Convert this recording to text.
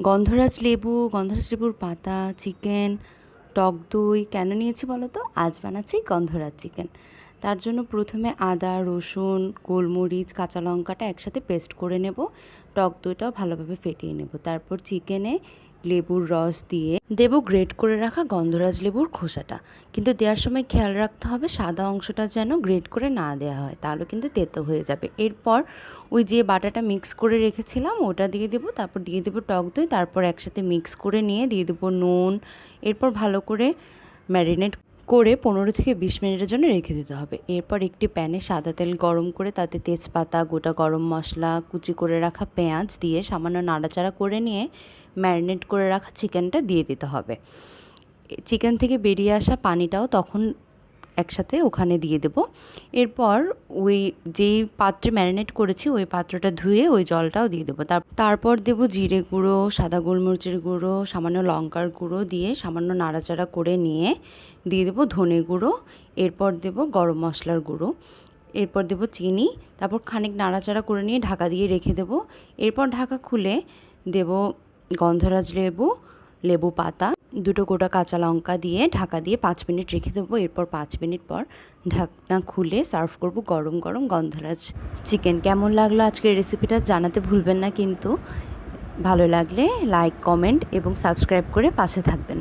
গন্ধরাজ লেবুর পাতা, চিকেন, টক দই কেন নিয়েছি বলো তো? আজ বানাচ্ছি গন্ধরাজ চিকেন। তার জন্য প্রথমে আদা, রসুন, গোলমরিচ, কাঁচা লঙ্কাটা একসাথে পেস্ট করে নেব। টক দইটাও ভালোভাবে ফেটিয়ে নেব। তারপর চিকেনে লেবুর রস দিয়ে দেব গ্রেট করে রাখা গন্ধরাজ লেবুর খোসাটা। কিন্তু দেওয়ার সময় খেয়াল রাখতে হবে সাদা অংশটা যেন গ্রেট করে না দেওয়া হয়, তাহলে কিন্তু তেতো হয়ে যাবে। এরপর ওই যে বাটাটা মিক্স করে রেখেছিলাম ওটা দিয়ে দেবো, তারপর দিয়ে দেবো টক দই, তারপর একসাথে মিক্স করে নিয়ে দিয়ে দেবো নুন। এরপর ভালো করে ম্যারিনেট করে 15 থেকে 20 মিনিটের জন্য রেখে দিতে হবে। এরপর একটি প্যানে সাদা তেল গরম করে তাতে তেজপাতা, গোটা গরম মশলা, কুচি করে রাখা পেঁয়াজ দিয়ে সামান্য নাড়াচাড়া করে নিয়ে ম্যারিনেট করে রাখা চিকেনটা দিয়ে দিতে হবে। চিকেন থেকে বেরিয়ে আসা পানিটাও তখন একসাথে ওখানে দিয়ে দেব। এরপর ওই যেই পাত্রে ম্যারিনেট করেছি ওই পাত্রটা ধুয়ে ওই জলটাও দিয়ে দেবো। তারপর দেবো জিরে গুঁড়ো, সাদা গোলমরিচের গুঁড়ো, সামান্য লঙ্কার গুঁড়ো দিয়ে সামান্য নাড়াচাড়া করে নিয়ে দিয়ে দেবো ধনে গুঁড়ো। এরপর দেবো গরম মশলার গুঁড়ো। এরপর দেবো চিনি। তারপর খানিক নাড়াচাড়া করে নিয়ে ঢাকা দিয়ে রেখে দেবো। এরপর ঢাকা খুলে দেবো গন্ধরাজ লেবু পাতা, দুটো গোটা কাঁচা লঙ্কা দিয়ে ঢাকা দিয়ে 5 মিনিট রেখে দেবো। এরপর 5 মিনিট পর ঢাকনা খুলে সার্ভ করব গরম গরম গন্ধরাজ চিকেন। কেমন লাগলো আজকের রেসিপিটা জানাতে ভুলবেন না কিন্তু। ভালো লাগলে লাইক, কমেন্ট এবং সাবস্ক্রাইব করে পাশে থাকবেন।